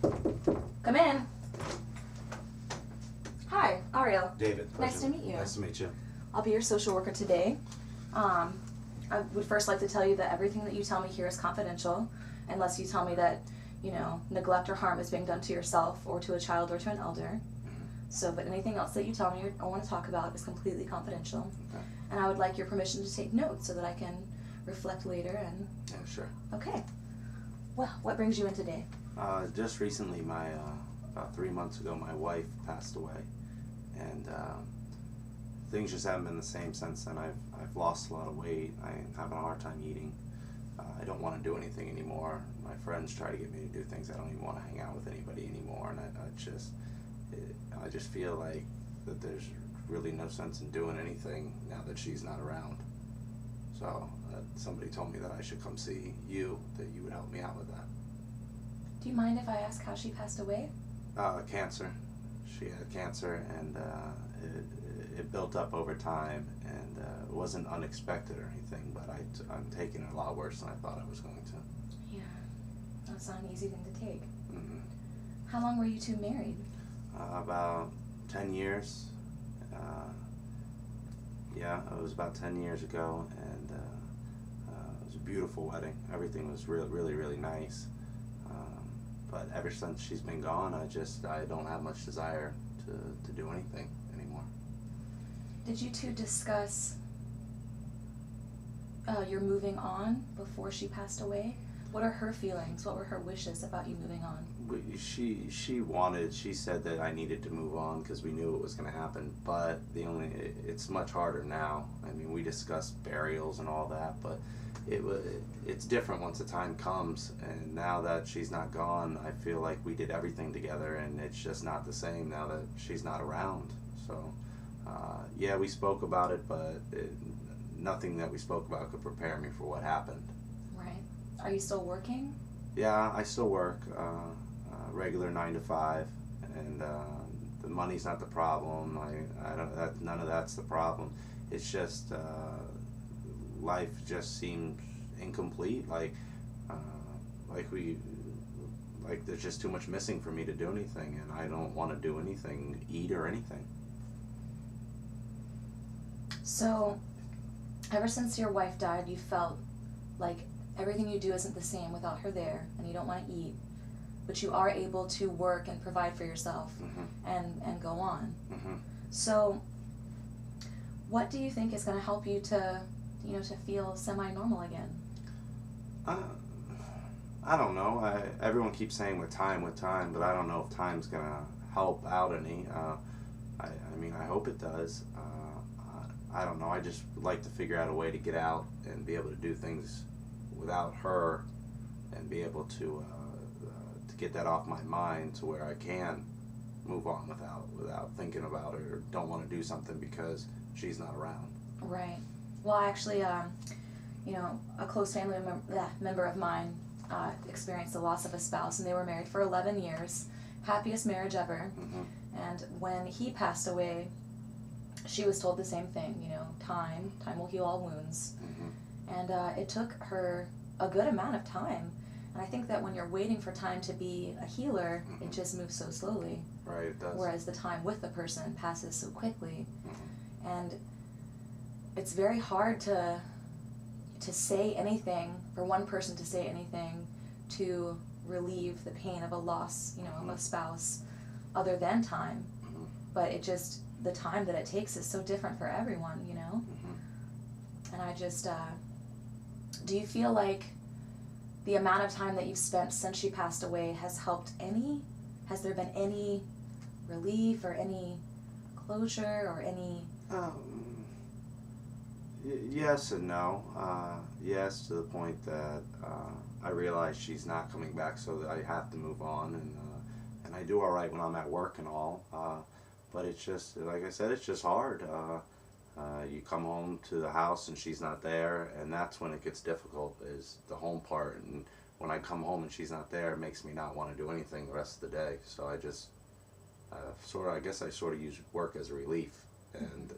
Come in. Hi, Ariel. David. Nice to meet you. Nice to meet you. I'll be your social worker today. I would first like to tell you that everything that you tell me here is confidential, unless you tell me that, neglect or harm is being done to yourself or to a child or to an elder. So, but anything else that you tell me or want to talk about is completely confidential. Okay. And I would like your permission to take notes so that I can reflect later and... Yeah, sure. Okay. Well, what brings you in today? Just recently, about 3 months ago, my wife passed away, and things just haven't been the same since then. I've lost a lot of weight. I'm having a hard time eating. I don't want to do anything anymore. My friends try to get me to do things. I don't even want to hang out with anybody anymore, and I just feel like that there's really no sense in doing anything now that she's not around. So somebody told me that I should come see you, that you would help me out with that. Do you mind if I ask how she passed away? Cancer. She had cancer, and it built up over time, and it wasn't unexpected or anything, but I'm taking it a lot worse than I thought I was going to. Yeah, that's not an easy thing to take. Mm-hmm. How long were you two married? About 10 years. Yeah, it was about 10 years ago, and it was a beautiful wedding. Everything was really, really nice. But ever since she's been gone, I don't have much desire to do anything anymore. Did you two discuss your moving on before she passed away? What are her feelings? What were her wishes about you moving on? She said that I needed to move on because we knew it was going to happen, but it's much harder now. I mean, we discussed burials and all that, but it's different once the time comes, and now that she's not gone, I feel like we did everything together, and it's just not the same now that she's not around. So yeah, we spoke about it, but nothing that we spoke about could prepare me for what happened. Right. Are you still working? Yeah, I still work, regular 9 to 5, and the money's not the problem. None of that's the problem. It's just life just seems incomplete. Like there's just too much missing for me to do anything, and I don't want to do anything, eat or anything. So, ever since your wife died, you felt like everything you do isn't the same without her there, and you don't want to eat, but you are able to work and provide for yourself. Mm-hmm. and go on. Mm-hmm. So, what do you think is going to help you to feel semi-normal again? I don't know. Everyone keeps saying with time, but I don't know if time's gonna help out any. I mean, I hope it does. I don't know. I just would like to figure out a way to get out and be able to do things without her, and be able to get that off my mind to where I can move on without thinking about it, or don't want to do something because she's not around. Right. Well, actually, a close family member of mine experienced the loss of a spouse, and they were married for 11 years, happiest marriage ever. Mm-hmm. And when he passed away, she was told the same thing. Time will heal all wounds. Mm-hmm. And it took her a good amount of time. And I think that when you're waiting for time to be a healer, Mm-hmm. it just moves so slowly. Right, it does. Whereas the time with the person passes so quickly. Mm-hmm. And it's very hard to say anything, for one person to say anything to relieve the pain of a loss, Mm-hmm. of a spouse, other than time. Mm-hmm. But the time that it takes is so different for everyone, Mm-hmm. And I just, do you feel like the amount of time that you've spent since she passed away has helped any? Has there been any relief or any closure or any... Yes and no. Yes, to the point that I realize she's not coming back, so that I have to move on, and I do all right when I'm at work and all. But it's just, like I said, it's just hard. You come home to the house and she's not there, and that's when it gets difficult, is the home part. And when I come home and she's not there, it makes me not want to do anything the rest of the day. So I just I guess I sort of use work as a relief, and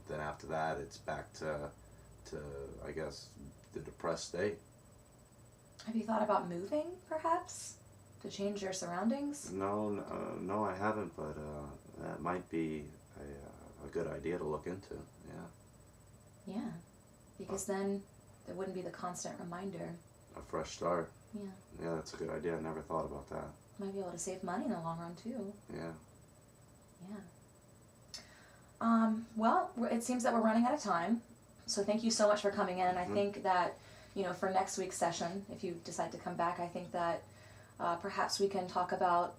then after that it's back to I guess the depressed state. Have you thought about moving, perhaps? To change your surroundings? No, I haven't, but that might be a good idea to look into. Yeah. Yeah. Because then there wouldn't be the constant reminder. A fresh start. Yeah. Yeah, that's a good idea. I never thought about that. Might be able to save money in the long run too. Yeah. Yeah. Well, it seems that we're running out of time. So thank you so much for coming in. And I think that, for next week's session, if you decide to come back, I think that perhaps we can talk about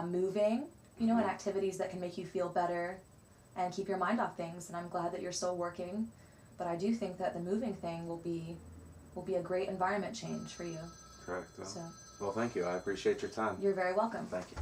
moving, and activities that can make you feel better and keep your mind off things. And I'm glad that you're still working. But I do think that the moving thing will be a great environment change for you. Correct. So Well, thank you. I appreciate your time. you're very welcome. Thank you.